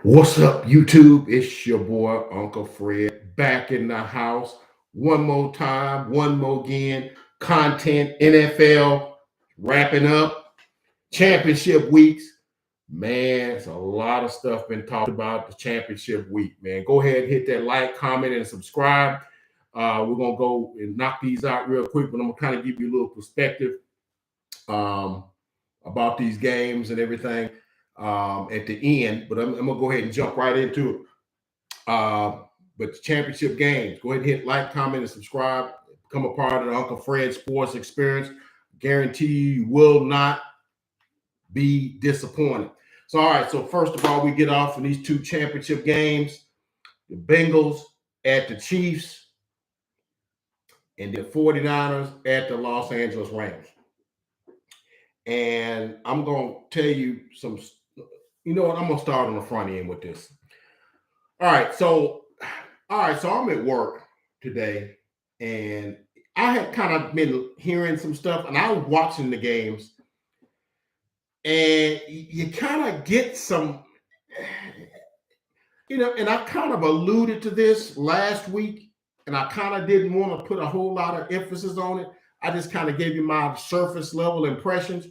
What's up, YouTube? It's your boy, Uncle Fred, back in the house. One more time, one more again. Content, NFL, wrapping up, championship weeks. Man, it's a lot of stuff been talked about the championship week, man. Go ahead and hit that like, comment, and subscribe. We're going to go and knock these out real quick, but I'm going to kind of give you a little perspective um, about these games and everything at the end. But I'm going to go ahead and jump right into it. But the championship games, go ahead and hit like, comment, and subscribe. Become a part of the Uncle Fred Sports Experience. Guarantee you will not be disappointed. So, all right. So, first of all, we get off in these two championship games. The Bengals at the Chiefs and the 49ers at the Los Angeles Rams. And I'm going to tell you some, you know what? I'm going to start on the front end with this. All right. So I'm at work today and I had kind of been hearing some stuff and I was watching the games and you kind of get some, and I kind of alluded to this last week and I kind of didn't want to put a whole lot of emphasis on it. I just kind of gave you my surface level impressions.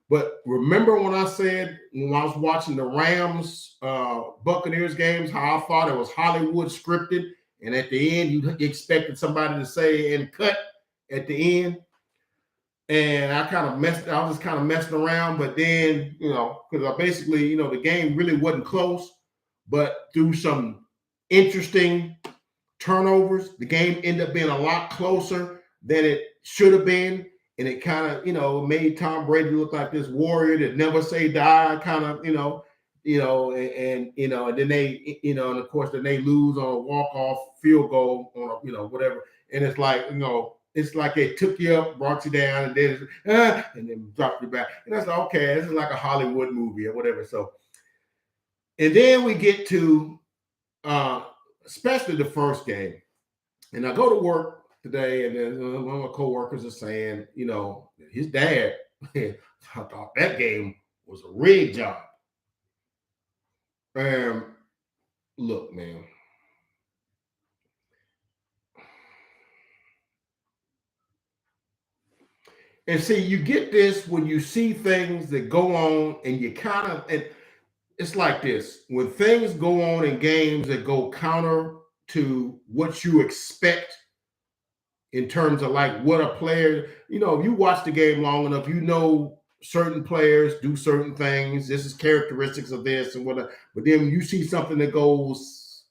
But remember when I said when I was watching the Rams Buccaneers games, how I thought it was Hollywood scripted, and at the end you expected somebody to say and cut at the end. And I was just kind of messing around, but then, because I basically, the game really wasn't close, but through some interesting turnovers, the game ended up being a lot closer than it should have been. And it kind of, made Tom Brady look like this warrior that never say die, kind of, and then they, and of course, then they lose on a walk-off field goal on whatever. And it's like, it's like they took you up, brought you down, and then dropped you back. And that's like, okay, this is like a Hollywood movie or whatever. So, and then we get to, especially the first game. And I go to work today, and then one of my coworkers is saying, his dad I thought that game was a rigged job. Look, man. And see, you get this when you see things that go on, and you and it's like this. When things go on in games that go counter to what you expect in terms of like what a player, if you watch the game long enough, certain players do certain things. This is characteristics of this and whatnot. But then when you see something that goes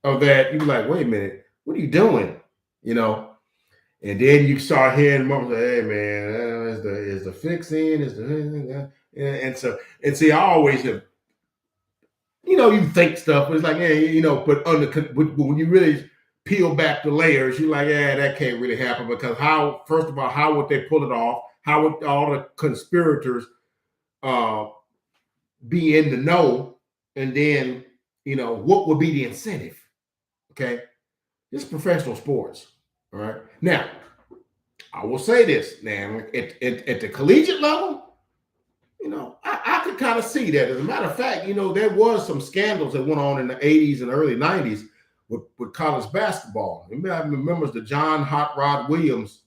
of that, you're like, wait a minute, what are you doing? And then you start hearing mom say, hey man, is the fixing, is the and see, I always have, you think stuff, but it's like, hey, but when you really peel back the layers, you're like, yeah, that can't really happen because first of all, how would they pull it off? How would all the conspirators be in the know? And then, what would be the incentive? Okay. This is professional sports. All right. Now, I will say this, man, at the collegiate level, I could kind of see that. As a matter of fact, there was some scandals that went on in the 80s and early 90s with college basketball. Everybody remembers the John Hot Rod Williams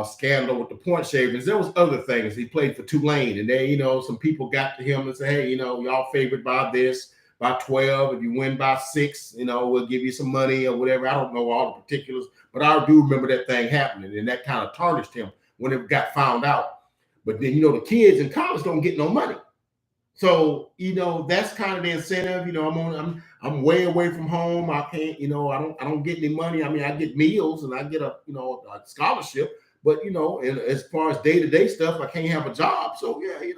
scandal with the point shavings. There was other things. He played for Tulane, and they, some people got to him and said, hey, y'all favored by this, by 12. If you win by 6, we'll give you some money or whatever. I don't know all the particulars, but I do remember that thing happening, and that kind of tarnished him when it got found out. But then, the kids in college don't get no money. So, that's kind of the incentive. I'm way away from home. I can't, I don't get any money. I mean, I get meals and I get a scholarship, but and as far as day-to-day stuff, I can't have a job. So yeah, hey,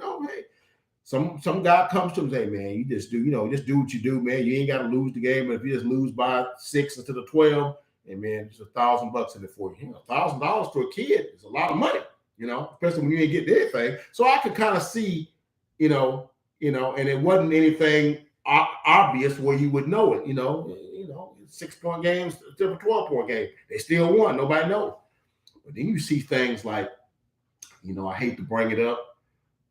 some guy comes to him and say, man, you just do, just do what you do, man. You ain't got to lose the game. But if you just lose by 6 instead of 12, and man, there's $1,000 in it for you. $1,000 to a kid is a lot of money, especially when you ain't getting anything. So I could kind of see, and it wasn't anything obvious where you would know it, 6-point games, 12-point game. They still won. Nobody knows. But then you see things like, I hate to bring it up,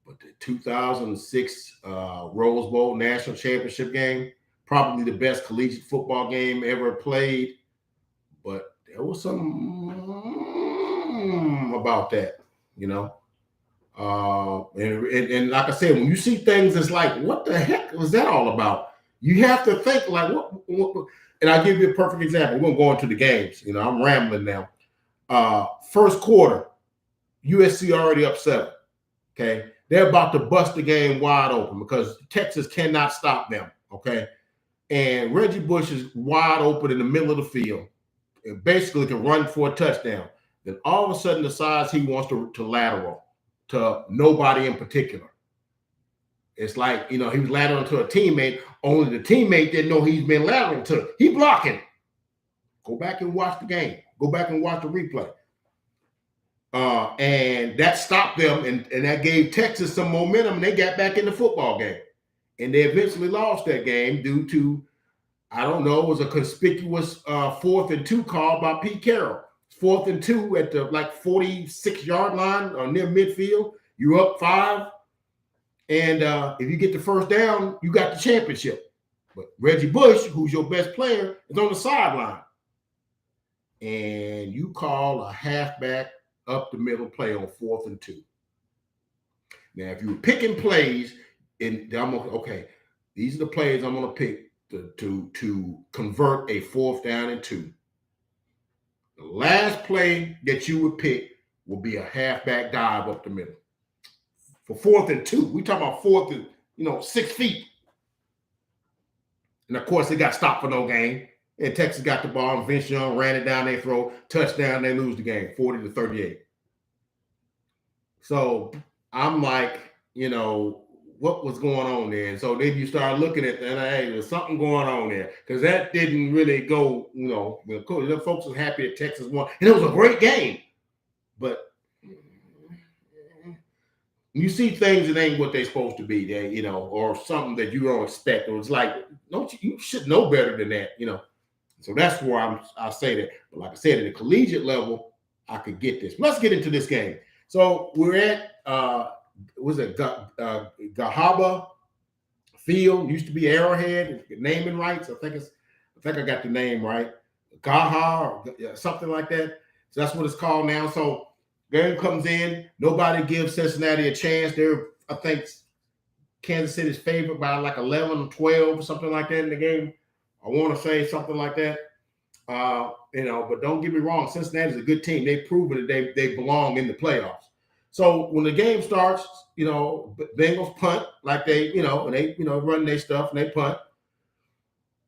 But the 2006 Rose Bowl National Championship game, probably the best collegiate football game ever played. But there was some about that, you know. And like I said, when you see things, it's like, what the heck was that all about? You have to think like, what and I'll give you a perfect example. We're gonna go into the games. You know, I'm rambling now. First quarter, USC already up 7. Okay, they're about to bust the game wide open because Texas cannot stop them. Okay, and Reggie Bush is wide open in the middle of the field and basically can run for a touchdown. Then all of a sudden decides he wants to lateral to nobody in particular. It's like, he was lateraling to a teammate, only the teammate didn't know he's been lateraling to. He blocking. Go back and watch the game. Go back and watch the replay. And that stopped them, and that gave Texas some momentum, and they got back in the football game. And they eventually lost that game due to, I don't know, it was a conspicuous 4th and 2 call by Pete Carroll. 4th and 2 at the 46-yard line or near midfield. You're up 5. And if you get the first down, you got the championship. But Reggie Bush, who's your best player, is on the sideline. And you call a halfback up the middle play on 4th and 2. Now, if you were picking plays, and I'm okay, these are the plays I'm going to pick to convert a 4th down and 2. The last play that you would pick will be a halfback dive up the middle. For 4th and 2, we talking about 4th and 6 feet. And of course, they got stopped for no gain. And Texas got the ball, and Vince Young ran it down their throat, touchdown, they lose the game, 40-38. So I'm like, what was going on there? And so then you start looking at that, hey, there's something going on there. Because that didn't really go, the folks were happy that Texas won. And it was a great game. But you see things that ain't what they're supposed to be there, or something that you don't expect. Or it's like, you should know better than that, So that's where I say that. But like I said, at the collegiate level, I could get this. Let's get into this game. So we're at Gahaba Field. Used to be Arrowhead. Naming rights. I think I got the name right. Gaha or something like that. So that's what it's called now. So game comes in. Nobody gives Cincinnati a chance. I think Kansas City's favored by 11 or 12 or something like that in the game. I want to say something like that. But don't get me wrong. Cincinnati's a good team. They've proven that they belong in the playoffs. So when the game starts, Bengals punt like they, and they, run their stuff and they punt.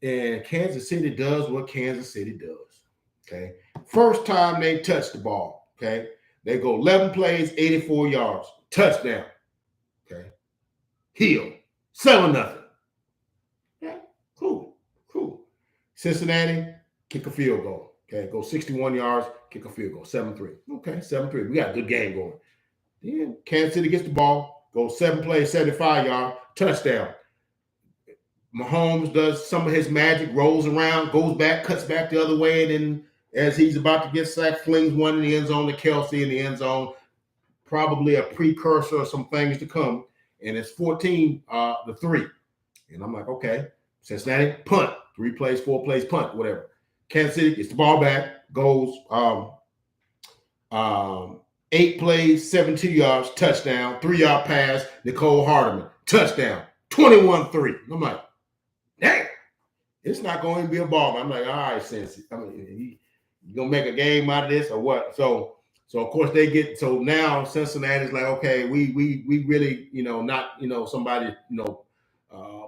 And Kansas City does what Kansas City does. Okay. First time they touch the ball. Okay. They go 11 plays, 84 yards, touchdown. Okay. Hill, 7-0. Okay. Cool. Cincinnati, kick a field goal. Okay. Go 61 yards, kick a field goal. 7-3. Okay. 7-3. We got a good game going. Then Kansas City gets the ball, goes 7 plays, 75 yards, touchdown. Mahomes does some of his magic, rolls around, goes back, cuts back the other way, and then as he's about to get sacked, flings one in the end zone to Kelsey in the end zone. Probably a precursor of some things to come. And it's 14-3. And I'm like, okay, Cincinnati, punt. 3 plays, 4 plays, punt, whatever. Kansas City gets the ball back, goes 8 plays, 72 yards, touchdown, 3-yard pass, Nicole Hardeman, touchdown, 21-3. I'm like, dang, it's not going to be a ball. I'm like, all right, Cincy. You going to make a game out of this or what? So of course they get, so now Cincinnati's like, okay, we really, not, somebody,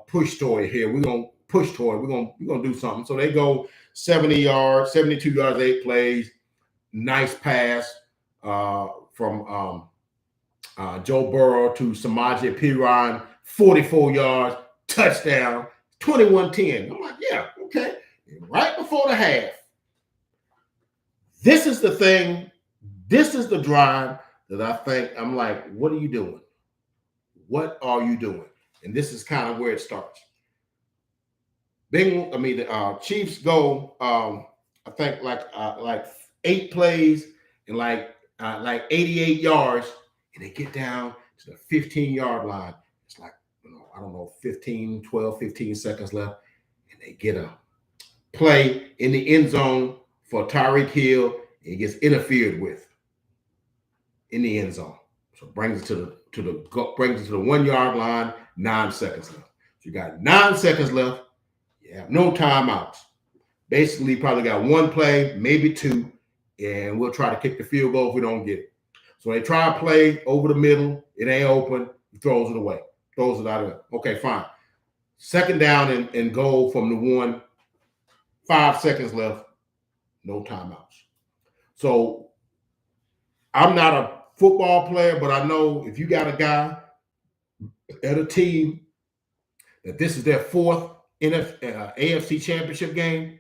push toward here. We're going to push toward, we're going to do something. So they go 70 yards, 72 yards, 8 plays, nice pass from Joe Burrow to Samaje Perine, 44 yards, touchdown, 21-10. I'm like, yeah, okay. And right before the half, this is the thing, this is the drive that I think, I'm like, what are you doing? What are you doing? And this is kind of where it starts. The Chiefs go, I think like 8 plays and like 88 yards, and they get down to the 15-yard line. It's like, I don't know, 12, 15 seconds left. And they get a play in the end zone for Tyreek Hill. It gets interfered with in the end zone. So brings it to the 1-yard line, 9 seconds left. So you got 9 seconds left. You have no timeouts. Basically, probably got one play, maybe two, and we'll try to kick the field goal if we don't get it. So they try to play over the middle. It ain't open. He throws it away. Throws it out of there. Okay, fine. Second down and goal from the 1. 5 seconds left. No timeouts. So I'm not a football player, but I know if you got a guy at a team that this is their 4th AFC Championship game,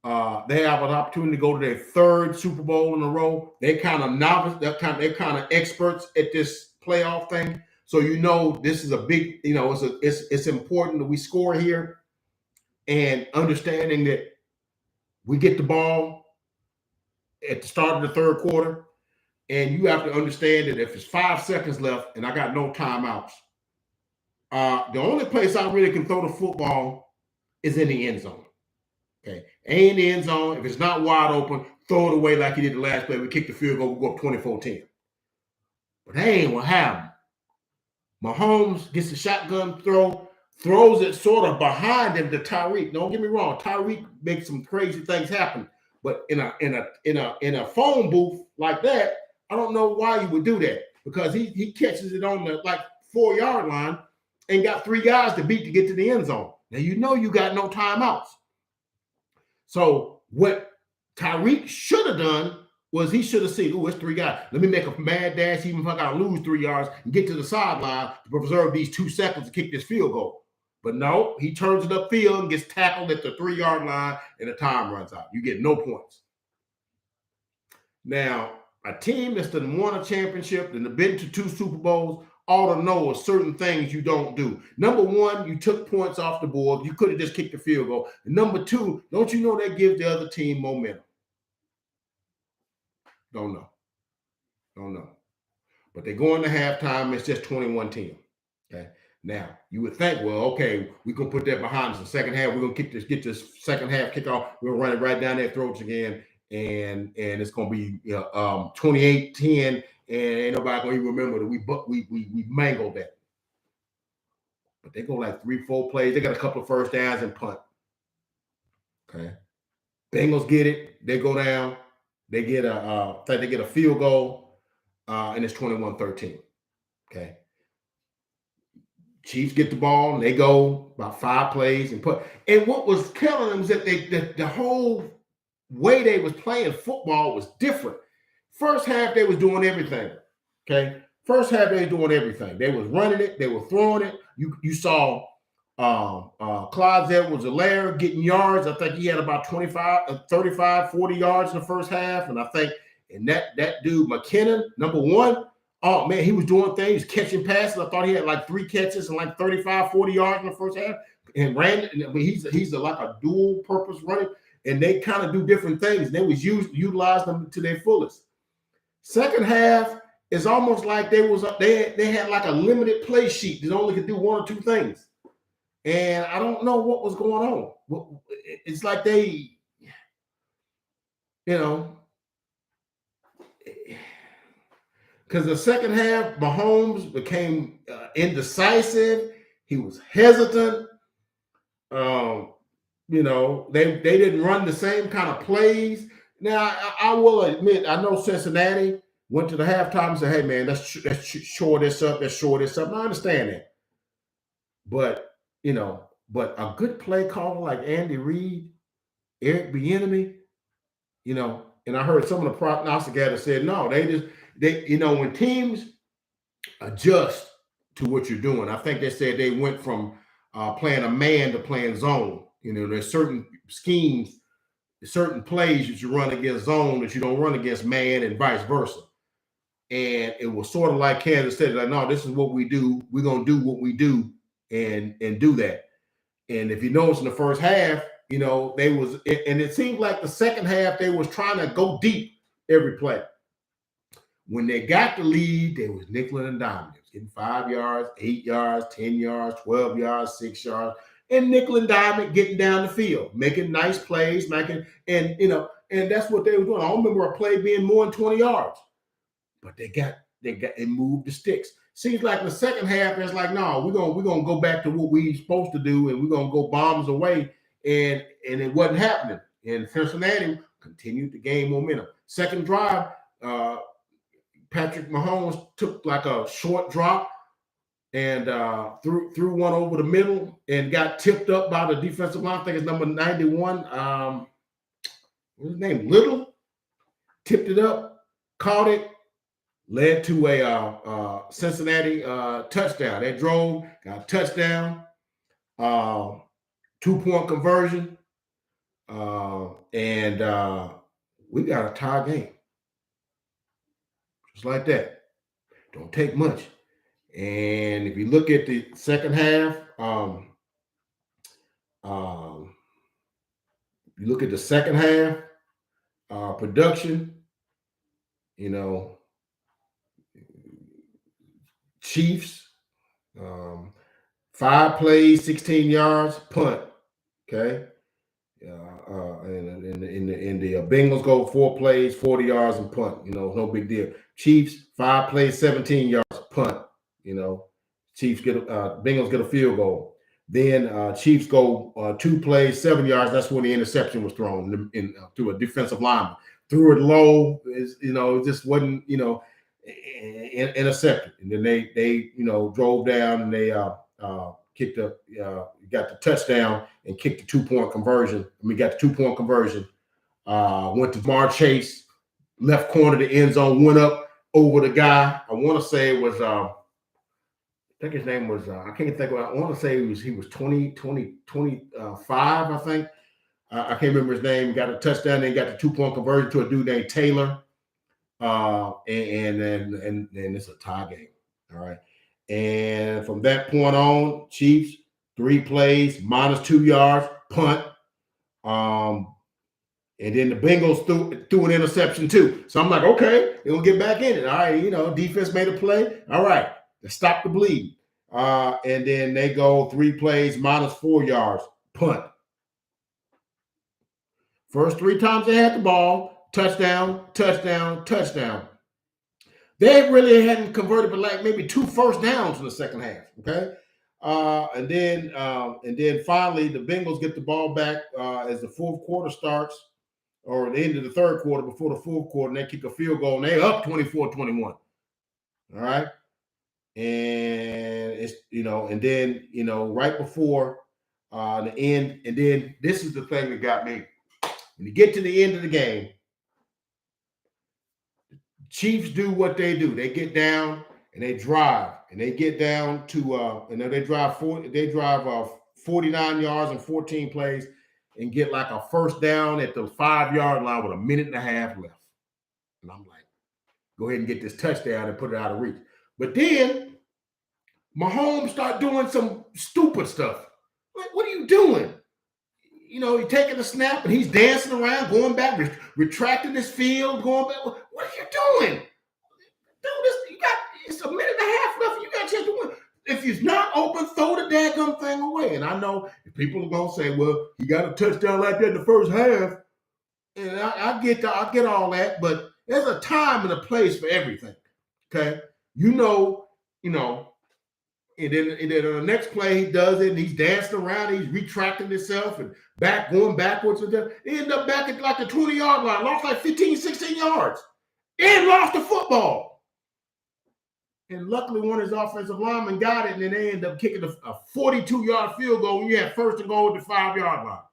they have an opportunity to go to their 3rd Super Bowl in a row. They're kind of novice. They're kind of experts at this playoff thing. So this is a big. It's important that we score here, and understanding that we get the ball at the start of the 3rd quarter, and you have to understand that if it's 5 seconds left and I got no timeouts, the only place I really can throw the football is in the end zone. Okay, ain't in the end zone. If it's not wide open, throw it away like you did the last play. We kick the field goal, we go up 24-10. But that ain't what happened. Mahomes gets the shotgun throw, throws it sort of behind him to Tyreek. Don't get me wrong, Tyreek makes some crazy things happen. But in a phone booth like that, I don't know why you would do that, because he catches it on the 4-yard line and got 3 guys to beat to get to the end zone. Now you got no timeouts. So what Tyreek should have done was he should have said, it's 3 guys. Let me make a mad dash, even if I got to lose 3 yards, and get to the sideline to preserve these 2 seconds to kick this field goal. But no, he turns it upfield and gets tackled at the 3-yard line, and the time runs out. You get no points. Now, a team that's done won a championship and been to 2 Super Bowls ought to know certain things you don't do. Number 1, you took points off the board. You could have just kicked the field goal. And number 2, don't you know that gives the other team momentum? Don't know. But they go into halftime, it's just 21-10. Okay. Now, you would think, well, okay, we're going to put that behind us. The second half, we're going to get this second half kickoff. We're going to run it right down their throats again. And it's going to be 28-10. And ain't nobody going to even remember that we mangled that. But they go 3-4 plays. They got a couple of first downs and punt. Okay. Bengals get it. They go down. They get a field goal, and it's 21-13. Okay. Chiefs get the ball, and they go about 5 plays and put. And what was killing them is that the whole way they was playing football was different. First half, they was doing everything. Okay. First half, they was doing everything. They was running it. They were throwing it. You saw Clyde Edwards-Helaire getting yards. I think he had about 35, 40 yards in the first half. And I think that dude, McKinnon, number 1, oh, man, he was doing things, catching passes. I thought he had 3 catches and 35, 40 yards in the first half. And ran. I mean, he's like a dual purpose running. And they kind of do different things. They was utilize them to their fullest. Second half is almost like they had a limited play sheet that only could do 1 or 2 things. And I don't know what was going on. It's like they, because the second half, Mahomes became indecisive. He was hesitant. They didn't run the same kind of plays. Now, I will admit, I know Cincinnati went to the halftime and said, hey, man, let's shore this up. Let's shore this up. And I understand that. But a good play caller like Andy Reid, Eric Bieniemy, and I heard some of the prognosticators said, no, when teams adjust to what you're doing, I think they said they went from playing a man to playing zone. There's certain schemes, certain plays that you run against zone that you don't run against man, and vice versa. And it was sort of like Kansas City, no, this is what we do. We're going to do what we do and do that. And if you notice in the first half, it seemed like the second half, they was trying to go deep every play. When they got the lead, they was nickel and diming. They was getting 5 yards, 8 yards, 10 yards, 12 yards, 6 yards, and nickel and diming, getting down the field, making nice plays, and that's what they were doing. I don't remember a play being more than 20 yards, but they moved the sticks. Seems like in the second half, it's like, no, we're gonna go back to what we supposed to do, and we're gonna go bombs away, and it wasn't happening. And Cincinnati continued to gain momentum. Second drive, Patrick Mahomes took like a short drop and threw one over the middle and got tipped up by the defensive line. I think it's number 91. What's his name? Little. Tipped it up, caught it, led to a Cincinnati touchdown. They drove, got a touchdown, 2-point conversion, and we got a tie game. Just like that. Don't take much. And if you look at the second half, you look at the second half production, Chiefs, 5 plays, 16 yards, punt. Okay. And the Bengals go 4 plays, 40 yards and punt. No big deal. Chiefs 5 plays, 17 yards, punt. Chiefs Bengals get a field goal. Then Chiefs go 2 plays, 7 yards. That's when the interception was thrown through a defensive lineman. Threw it low. It just wasn't intercepted. And then they drove down and they got the touchdown and kicked the 2-point conversion. We got the 2-point conversion. Went to Jamar Chase, left corner of the end zone, went up over the guy. I want to say it was I think his name was I can't think of it. I want to say he was 25, I think. I can't remember his name. Got a touchdown, then got the 2-point conversion to a dude named Taylor. And then it's a tie game. All right. And from that point on, Chiefs 3 plays, -2 yards, punt. And then the Bengals threw an interception too. So I'm like, okay, they're gonna get back in it. All right, defense made a play. All right, let's stop the bleed. And then they go 3 plays, -4 yards, punt. First 3 times they had the ball, touchdown, touchdown, touchdown. They really hadn't converted but like maybe 2 first downs in the second half. Okay. And then finally the Bengals get the ball back as the fourth quarter starts, or the end of the third quarter before the fourth quarter, and they kick a field goal and they up 24-21. All right. And it's, and then, right before the end, and then this is the thing that got me. When you get to the end of the game, Chiefs do what they do. They get down and they drive, and they get down to they drive 49 yards and 14 plays and get like a first down at the 5-yard line with 1.5 minutes left. And I'm like, go ahead and get this touchdown and put it out of reach. But then Mahomes start doing some stupid stuff. Like, what are you doing? He's taking a snap and he's dancing around, going back, retracting his field, going back. What are you doing? Dude, it's 1.5 minutes left. You got a chance to win. If it's not open, throw the daggum thing away. And I know people are gonna say, well, he got a touchdown like that in the first half. And I get all that, but there's a time and a place for everything. Okay. And then the next play, he does it, and he's dancing around, he's retracting himself and going backwards. And he ended up back at like the 20-yard line, lost like 15, 16 yards, and lost the football. And luckily, one of his offensive linemen got it, and then they ended up kicking a 42-yard field goal when you had first and goal at the 5-yard line.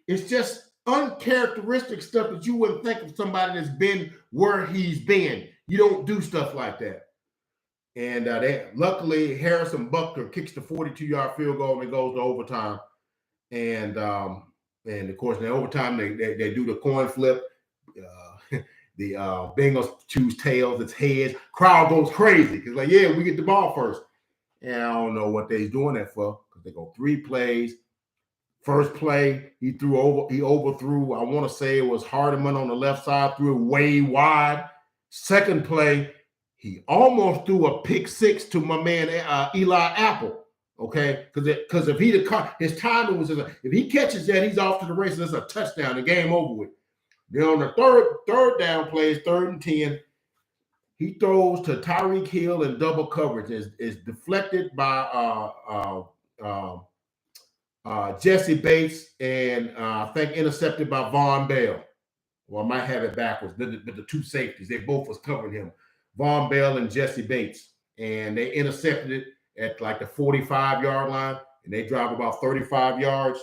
It's just uncharacteristic stuff that you wouldn't think of somebody that's been where he's been. You don't do stuff like that. And luckily, Harrison Butker kicks the 42-yard field goal and it goes to overtime. And of course, in the overtime, they do the coin flip. The Bengals choose tails, it's heads. Crowd goes crazy because, like, yeah, we get the ball first. And I don't know what they're doing that for, because they go 3 plays, First play, he overthrew. I want to say it was Hardiman on the left side, threw it way wide. Second play, he almost threw a pick six to my man Eli Apple. Okay, because if he'd have caught, his timing was if he catches that, he's off to the races. That's a touchdown. The game over with. Then on the third down plays, 3rd and 10, he throws to Tyreek Hill in double coverage. Is deflected by Jesse Bates and I think intercepted by Von Bell. Well, I might have it backwards. The two safeties, they both was covering him, Von Bell and Jesse Bates, and they intercepted it at like the 45-yard line, and they drive about 35 yards.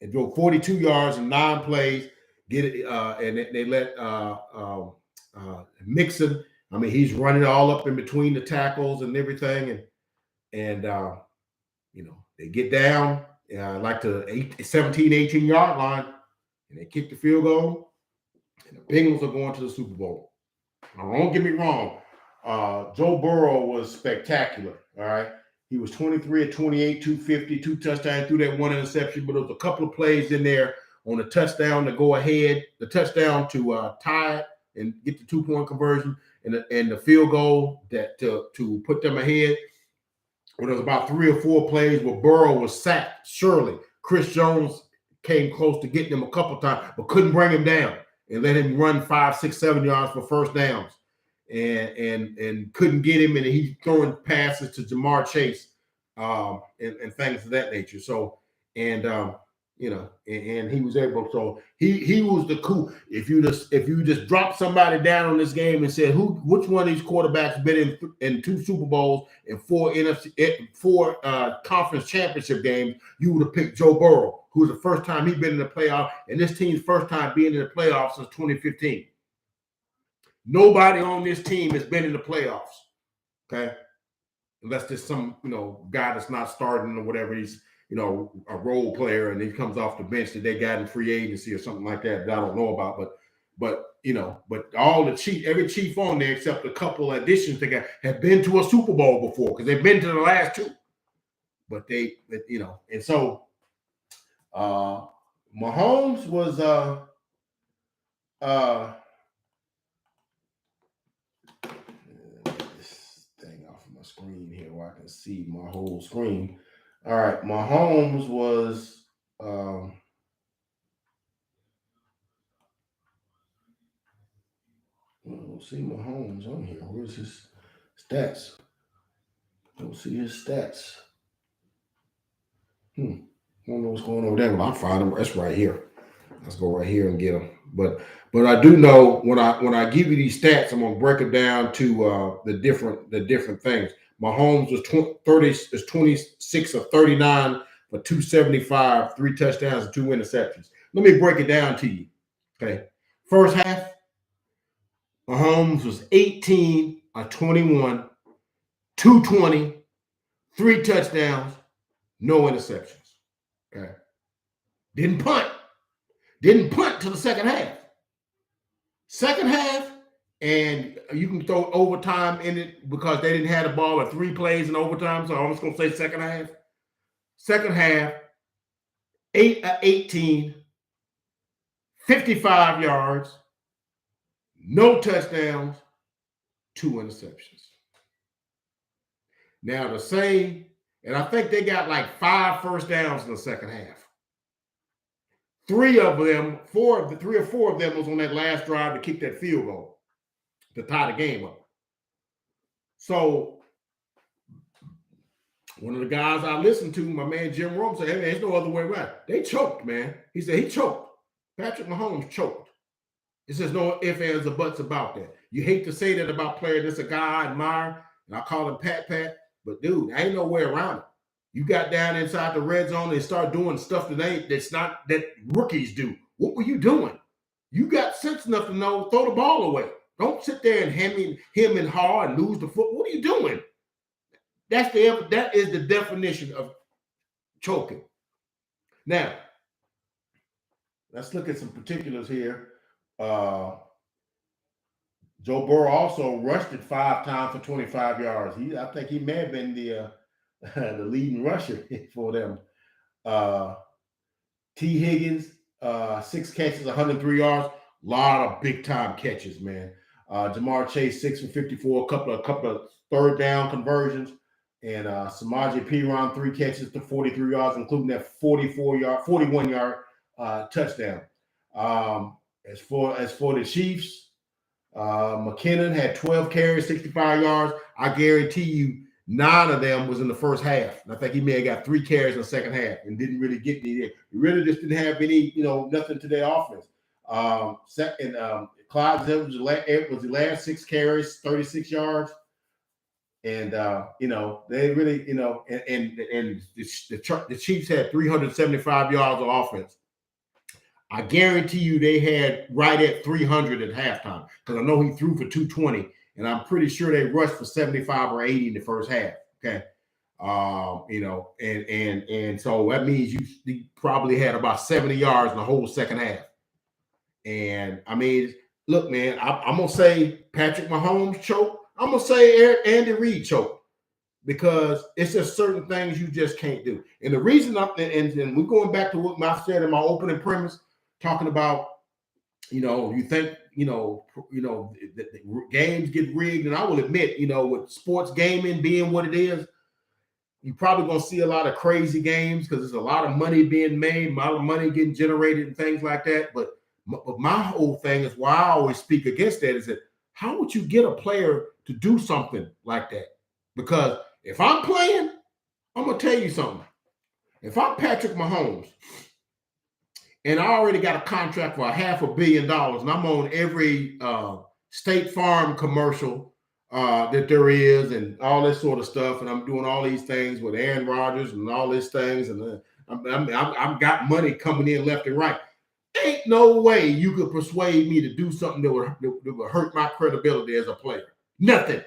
They drove 42 yards in 9 plays. Get it, and they let Mixon. I mean, he's running all up in between the tackles and everything, and they get down like the 17, 18-yard line, and they kick the field goal, and the Bengals are going to the Super Bowl. Now, don't get me wrong. Joe Burrow was spectacular, all right? He was 23 of 28, 250, 2 touchdowns, threw that 1 interception, but there was a couple of plays in there on the touchdown to go ahead, the touchdown to tie it and get the 2-point conversion, and the field goal that to put them ahead. There was about 3 or 4 plays where Burrow was sacked. Surely Chris Jones came close to getting him a couple times, but couldn't bring him down and let him run 5, 6, 7 yards for first downs, and couldn't get him. And he's throwing passes to Jamar Chase and things of that nature. So and he was able. So he was the cool. If you just drop somebody down on this game and said which one of these quarterbacks been in 2 Super Bowls and 4 conference championship games, you would have picked Joe Burrow, who was the first time he'd been in the playoff, and this team's first time being in the playoffs since 2015. Nobody on this team has been in the playoffs. Okay, unless there's some guy that's not starting or whatever. He's a role player, and he comes off the bench that they got in free agency or something like that I don't know about. But all every chief on there except a couple additions they got have been to a Super Bowl before because they've been to the last 2. But and so Mahomes was this thing off of my screen here where I can see my whole screen. All right, Mahomes was I don't see Mahomes on here. Where's his stats? Don't see his stats. I don't know what's going on there. Well, I'll find him. That's right here. Let's go right here and get him. But I do know when I give you these stats, I'm gonna break it down to the different things. Mahomes was 26 of 39 for 275, 3 touchdowns and 2 interceptions. Let me break it down to you. Okay. First half, Mahomes was 18 of 21, 220, 3 touchdowns, no interceptions. Okay. Didn't punt till the second half. Second half, and you can throw overtime in it because they didn't have the ball at 3 plays in overtime. So I'm just going to say second half. Second half, 8 of 18, 55 yards, no touchdowns, 2 interceptions. Now the same, and I think they got like 5 first downs in the second half. 3 or 4 of them was on that last drive to kick that field goal to tie the game up. So one of the guys I listened to, my man Jim Rome, said, "Hey, there's no other way around. They choked, man." He said he choked. Patrick Mahomes choked. It says no ifs, ands, or buts about that. You hate to say that about players. That's a guy I admire, and I call him Pat, but dude, there ain't no way around it. You got down inside the red zone and start doing stuff that rookies do. What were you doing? You got sense enough to know, throw the ball away. Don't sit there and him and haw and lose the foot. What are you doing? That is the definition of choking. Now, let's look at some particulars here. Joe Burrow also rushed it 5 times for 25 yards. I think he may have been the the leading rusher for them. Uh, T. Higgins, 6 catches, 103 yards. A lot of big time catches, man. Jamar Chase, 6 for 54, a couple of third down conversions. And Samaje Perine, 3 catches to 43 yards, including that 41 yard touchdown. As for the Chiefs, McKinnon had 12 carries, 65 yards. I guarantee you 9 of them was in the first half. And I think he may have got 3 carries in the second half and didn't really get any. He really just didn't have any, nothing to their offense. Clyde Edwards was the last 6 carries, 36 yards. And they really, and the Chiefs had 375 yards of offense. I guarantee you they had right at 300 at halftime, because I know he threw for 220, and I'm pretty sure they rushed for 75 or 80 in the first half. Okay. And so that means you probably had about 70 yards in the whole second half. And I mean, look, man, I'm going to say Patrick Mahomes choked. I'm going to say Andy Reid choked, because it's just certain things you just can't do. And the reason and we're going back to what I said in my opening premise, talking about, you think, the games get rigged. And I will admit, with sports gaming being what it is, you're probably going to see a lot of crazy games because there's a lot of money being made, a lot of money getting generated and things like that. But my whole thing is why I always speak against that is that how would you get a player to do something like that? Because if I'm playing, I'm going to tell you something. If I'm Patrick Mahomes and I already got a contract for $500 million and I'm on every State Farm commercial that there is and all this sort of stuff, and I'm doing all these things with Aaron Rodgers and all these things, and I've got money coming in left and right. Ain't no way you could persuade me to do something that would hurt my credibility as a player. Nothing.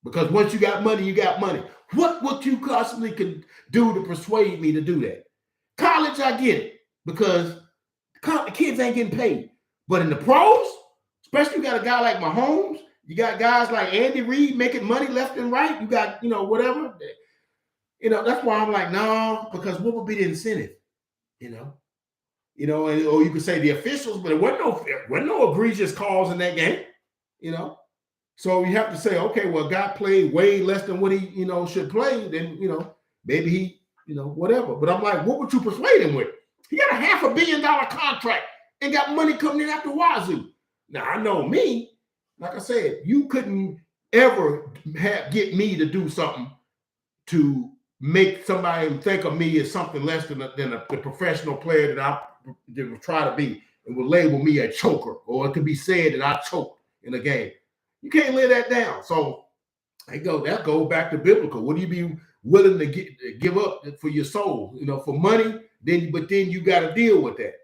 Because once you got money, you got money. What you possibly could do to persuade me to do that? College, I get it, because the kids ain't getting paid. But in the pros, especially you got a guy like Mahomes, you got guys like Andy Reid making money left and right. You got, whatever. That's why I'm like, no, because what would be the incentive? Or you could say the officials, but there wasn't no egregious calls in that game, So you have to say, okay, well, guy played way less than what he, should play. Then, maybe he, whatever. But I'm like, what would you persuade him with? He got a $500 million contract and got money coming in after wazoo. Now, I know me, like I said, you couldn't ever get me to do something to make somebody think of me as something less than the professional player that I would try to be, and would label me a choker, or it could be said that I choked in a game. You can't lay that down. So that goes back to biblical. What do you be willing to give up for your soul? For money. But then you got to deal with that.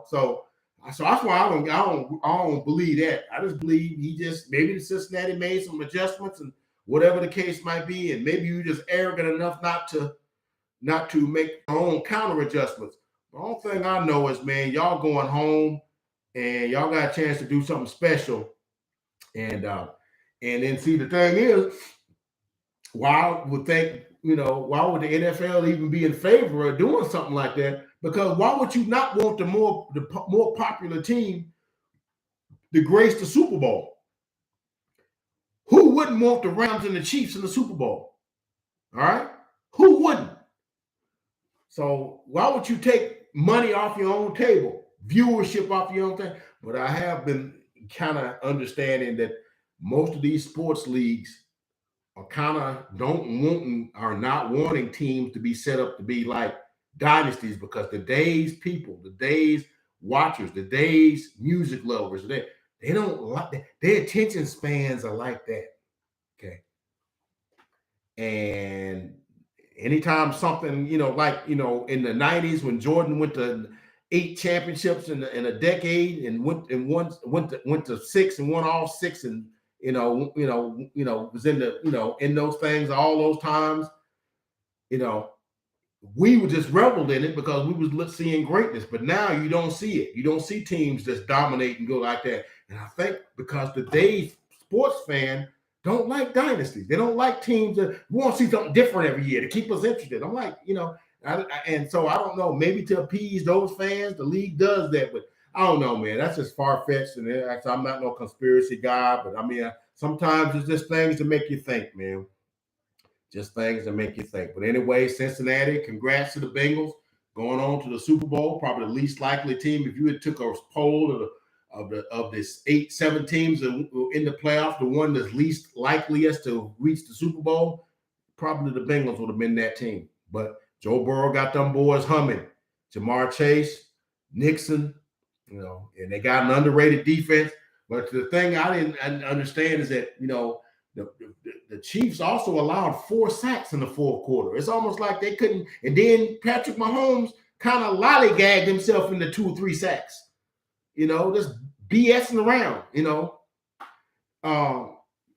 So that's why I don't believe that. I just believe maybe the Cincinnati made some adjustments and whatever the case might be, and maybe you just arrogant enough not to make your own counter adjustments. The only thing I know is, man, y'all going home and y'all got a chance to do something special. And then see, the thing is, why would the NFL even be in favor of doing something like that? Because why would you not want the more popular team to grace the Super Bowl? Who wouldn't want the Rams and the Chiefs in the Super Bowl? All right? Who wouldn't? So why would you take money off your own table, viewership off your own thing? But I have been kind of understanding that most of these sports leagues are kind of not wanting teams to be set up to be like dynasties, because today's watchers, today's music lovers, they don't like their attention spans are like that. Okay. And anytime something, in the 90s when Jordan went to 8 championships in a decade and went to 6 and won all 6, and was in in those things all those times, we were just reveled in it because we was seeing greatness. But now you don't see it. You don't see teams just dominate and go like that. And I think because today's sports fan don't like dynasties. They don't like teams that want to see something different every year to keep us interested. I'm like, and so I don't know. Maybe to appease those fans, the league does that, but I don't know, man. That's just far fetched, and I'm not no conspiracy guy, but I mean, sometimes it's just things to make you think, man. Just things to make you think. But anyway, Cincinnati, congrats to the Bengals going on to the Super Bowl. Probably the least likely team. If you had took a poll of this 7 teams in the playoff, the one that's least likeliest to reach the Super Bowl, probably the Bengals would have been that team. But Joe Burrow got them boys humming. Jamar Chase, Nixon, and they got an underrated defense. But the thing I didn't understand is that, the Chiefs also allowed 4 sacks in the fourth quarter. It's almost like they couldn't. And then Patrick Mahomes kind of lollygagged himself into 2 or 3 sacks. Just BSing around. And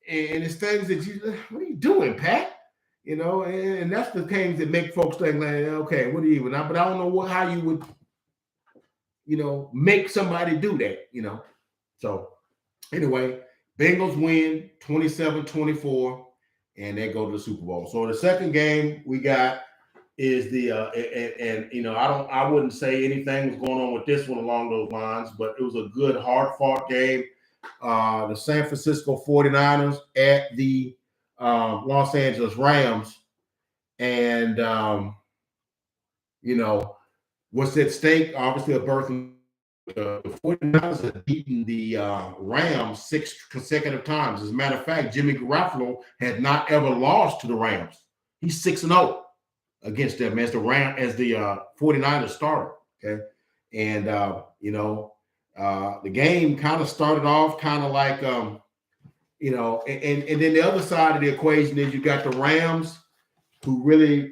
it's things that what are you doing, Pat? And that's the things that make folks think like, okay, what are you even? But I don't know how you would, make somebody do that. So anyway. Bengals win 27-24, and they go to the Super Bowl. So the second game we got is the I wouldn't say anything was going on with this one along those lines, but it was a good, hard-fought game. The San Francisco 49ers at the Los Angeles Rams, and what's at stake? Obviously, a berth. The 49ers have beaten the Rams 6 consecutive times. As a matter of fact, Jimmy Garoppolo had not ever lost to the Rams. He's 6-0 against them as the 49ers starter. Okay, and the game kind of started off kind of like and then the other side of the equation is you got the Rams, who really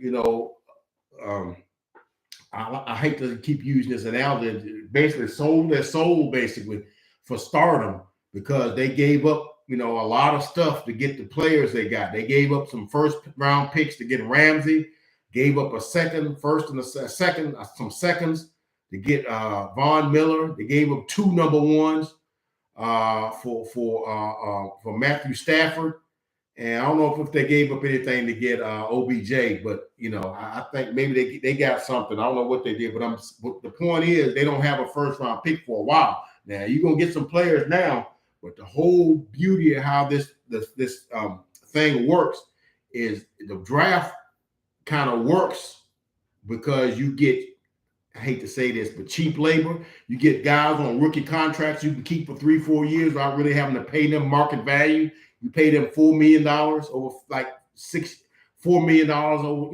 I hate to keep using this analogy, basically sold their soul basically for stardom, because they gave up, a lot of stuff to get the players they got. They gave up some first round picks to get Ramsey, gave up a first and a second, some seconds to get Von Miller. They gave up 2 number 1s for Matthew Stafford. And I don't know if they gave up anything to get OBJ, but I think maybe they got something. I don't know what they did, but the point is they don't have a first round pick for a while. Now you're gonna get some players now, but the whole beauty of how this thing works is the draft kind of works because you get, I hate to say this, but cheap labor. You get guys on rookie contracts you can keep for 3-4 years without really having to pay them market value. You pay them $4 million over like $4 million over,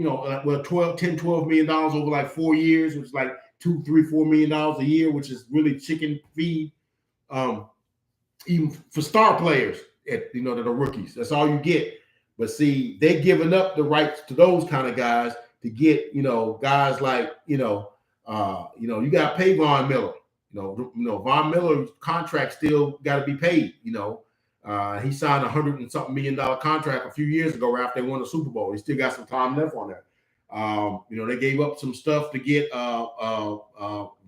$12 million over like 4 years, which is like $2, $3, $4 million a year, which is really chicken feed. Even for star players that are rookies. That's all you get. But see, they're giving up the rights to those kind of guys to get, guys like, you got to pay Von Miller. Von Miller's contract still got to be paid, he signed $100 and something million contract a few years ago after they won the Super Bowl. He still got some time left on that. They gave up some stuff to get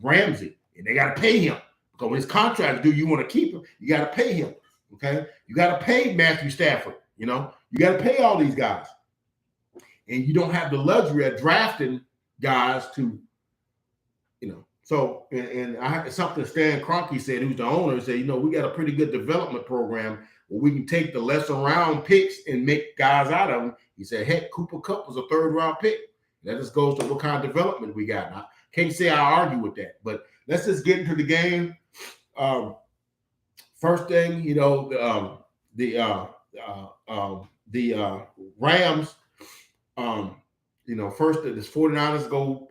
Ramsey, and they got to pay him because when his contract due, you want to keep him. You got to pay him. Okay, you got to pay Matthew Stafford. You got to pay all these guys, and you don't have the luxury of drafting guys to, So, and something Stan Kroenke said, who's the owner, said, we got a pretty good development program where we can take the lesser round picks and make guys out of them. He said, heck, Cooper Kupp was a 3rd round pick. That just goes to what kind of development we got. I can't say I argue with that, but let's just get into the game. First thing, the Rams, first the 49ers go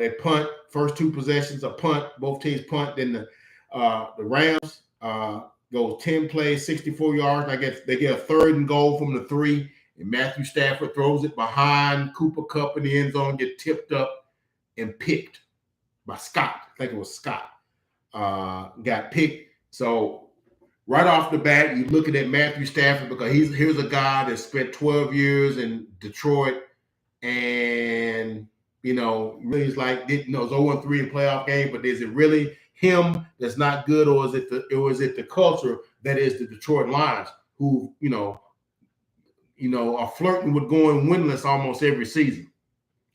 at punt. First 2 possessions, a punt. Both teams punt. Then the Rams go 10 plays, 64 yards. I guess they get a 3rd and goal from the 3, and Matthew Stafford throws it behind Cooper Kupp in the end zone, get tipped up and picked by Scott. I think it was Scott. Got picked. So right off the bat, you're looking at Matthew Stafford because here's a guy that spent 12 years in Detroit, and really is like, it's 0-3 in playoff game, but is it really him that's not good, or is it the culture that is the Detroit Lions, who are flirting with going winless almost every season.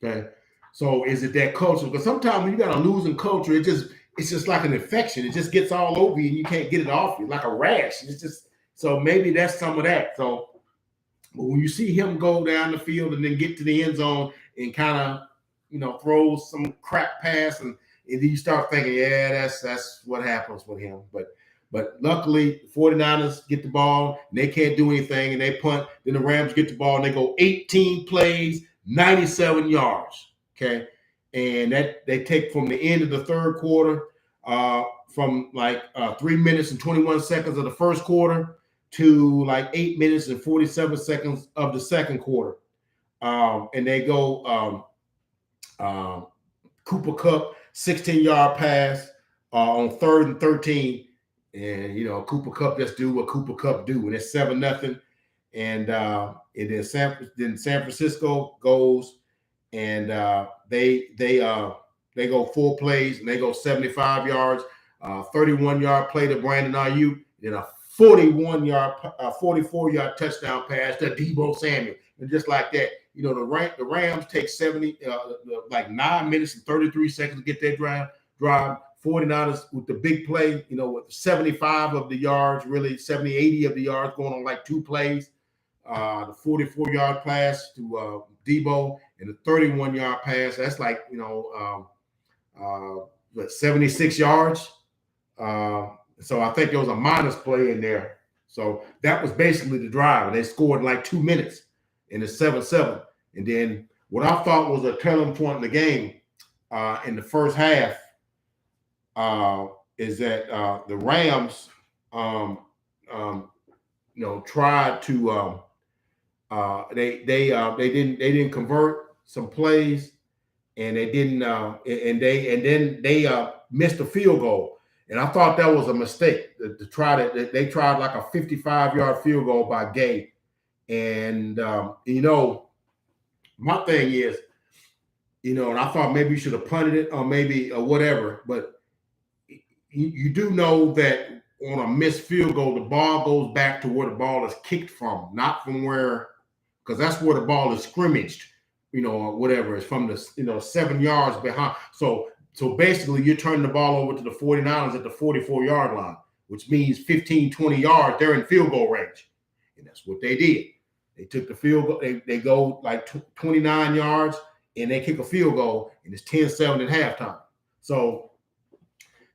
Okay. So is it that culture? Because sometimes when you got a losing culture, it's just like an infection. It just gets all over you and you can't get it off you, like a rash. It's just so maybe that's some of that. So but when you see him go down the field and then get to the end zone and kind of, throw some crap pass and then you start thinking, yeah, that's what happens with him. But luckily, the 49ers get the ball and they can't do anything and they punt. Then the Rams get the ball and they go 18 plays, 97 yards. Okay. And that they take from the end of the third quarter, from like 3 minutes and 21 seconds of the first quarter to like 8 minutes and 47 seconds of the second quarter. And they go Cooper Kupp, 16-yard pass on 3rd and 13. And, Cooper Kupp just do what Cooper Kupp do. And it's 7-0. And then San Francisco goes and they go 4 plays and they go 75 yards, 31-yard play to Brandon Ayuk, then a 44-yard touchdown pass to Deebo Samuel. And just like that, the Rams take 9 minutes and 33 seconds to get their drive. 49ers with the big play, with 75 of the yards, really 70, 80 of the yards going on like 2 plays. The 44-yard pass to Deebo and the 31-yard pass. That's like, 76 yards. So I think there was a minus play in there. So that was basically the drive. And they scored in like 2 minutes and it's 7-7. And then what I thought was a turning point in the game in the first half is that the Rams, tried to they didn't convert some plays, and they didn't and then they missed a field goal, and I thought that was a mistake to try to. They tried like a 55-yard field goal by Gay, and my thing is, and I thought maybe you should have punted it or maybe whatever, but you do know that on a missed field goal, the ball goes back to where the ball is kicked from, not from where, because that's where the ball is scrimmaged, or whatever. It's from the 7 yards behind. So basically you're turning the ball over to the 49ers at the 44-yard line, which means 15, 20 yards, they're in field goal range. And that's what they did. They took the field goal, they go like 29 yards and they kick a field goal, and it's 10-7 at halftime. So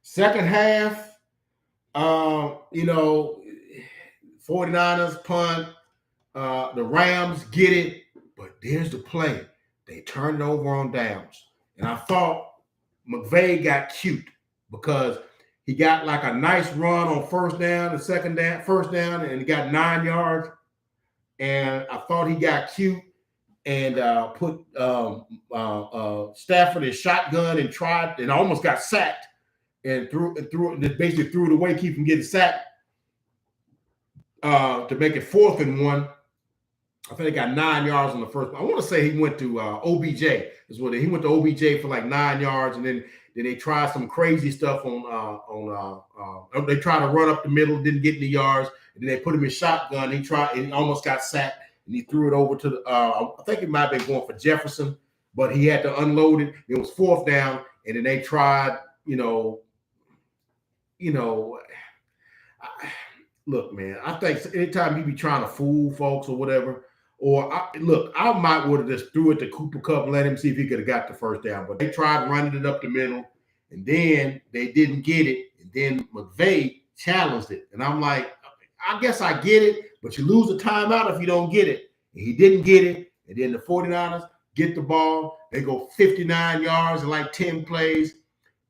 second half, 49ers punt, the Rams get it, but there's the play. They turned it over on downs. And I thought McVay got cute because he got like a nice run on first down, first down, and he got 9 yards. And I thought he got cute and put Stafford in shotgun and tried and almost got sacked. And basically threw it away, keep him getting sacked to make it 4th and 1. I think he got 9 yards on the first. I want to say he went to OBJ. Is what he went to OBJ for like 9 yards, and then they tried some crazy stuff on. They tried to run up the middle, didn't get any yards, and then they put him in shotgun. He tried and he almost got sacked, and he threw it over to the. I think it might have been going for Jefferson, but he had to unload it. It was 4th down, and then they tried. Look, man, I think anytime you be trying to fool folks or whatever, I might would have just threw it to Cooper Kupp and let him see if he could have got the first down. But they tried running it up the middle, and then they didn't get it. And then McVay challenged it. And I'm like, I guess I get it, but you lose a timeout if you don't get it. And he didn't get it. And then the 49ers get the ball. They go 59 yards in like 10 plays.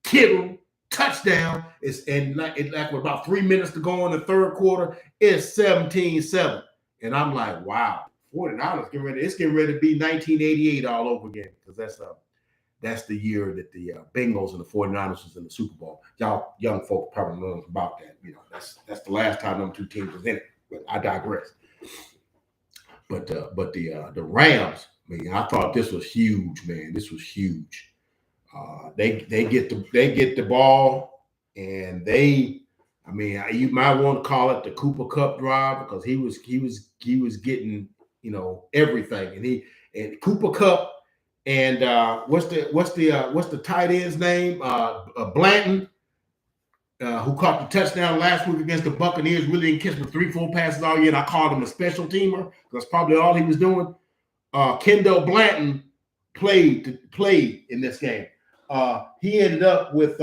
Kittle, touchdown. It's like with about 3 minutes to go in the third quarter. It's 17-7. And I'm like, wow, 49ers getting ready to be 1988 all over again, because that's the year that the Bengals and the 49ers was in the Super Bowl. Y'all young folks probably know about that. That's the last time them two teams was in it. But I digress. But the Rams, man, I thought this was huge, man. This was huge. They get the ball, and you might want to call it the Cooper Kupp drive, because he was getting everything. And Cooper Kupp and what's the tight end's name? Blanton, who caught the touchdown last week against the Buccaneers, really didn't catch but 3-4 passes all year, and I called him a special teamer. That's probably all he was doing. Kendall Blanton played in this game. He ended up with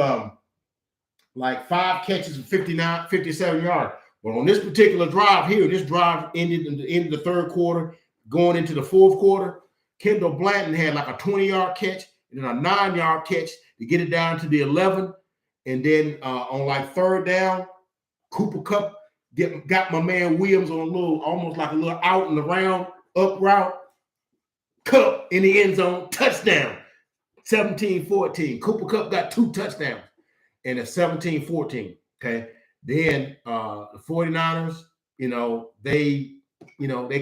like 5 catches and 57 yards. But on this particular drive here, this drive ended in the end of the third quarter, going into the fourth quarter. Kendall Blanton had like a 20-yard catch and then a 9-yard catch to get it down to the 11. And then on like third down, Cooper Kupp got my man Williams on almost like a little out and around up route. Kupp in the end zone, touchdown, 17-14. Cooper Kupp got 2 touchdowns, and it's 17-14. Okay. Then the 49ers, they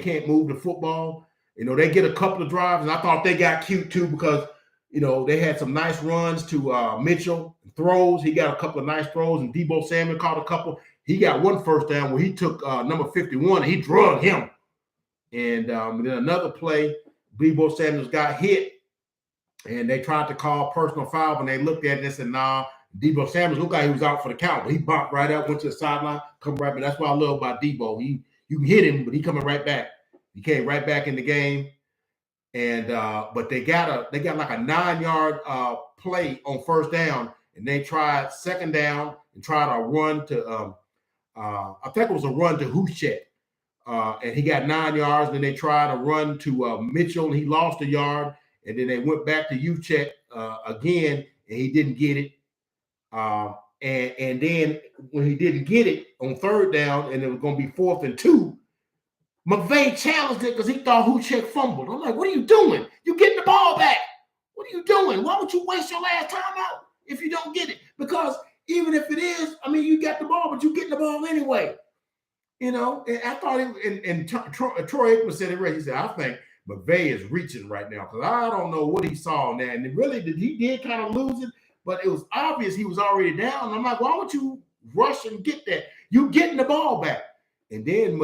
can't move the football. They get a couple of drives, and I thought they got cute too because they had some nice runs to Mitchell, throws. He got a couple of nice throws, and Deebo Samuel caught a couple. He got one first down where he took number 51 and he drugged him. And then another play, Deebo Samuel got hit, and they tried to call personal foul, and they looked at it and said, nah, Deebo Samuel looked like he was out for the count, but he bopped right out, went to the sideline, come right back. That's what I love about Deebo. You can hit him, but he coming right back. He came right back in the game. And but they got like a 9-yard play on first down, and they tried second down and tried a run to I think it was a run to Huchek, and he got 9 yards. Then they tried a run to Mitchell, and he lost a yard. And then they went back to Huchek again, and he didn't get it. And then when he didn't get it on third down, and it was going to be 4th and 2. McVay challenged it because he thought Huchek fumbled. I'm like, what are you doing? You're getting the ball back. What are you doing? Why would you waste your last time out if you don't get it? Because even if it is, you got the ball, but you're getting the ball anyway. And I thought Troy Aikman said it right. He said, I think McVay is reaching right now because I don't know what he saw in there. And he did kind of lose it, but it was obvious he was already down. And I'm like, why would you rush and get that? You getting the ball back. And then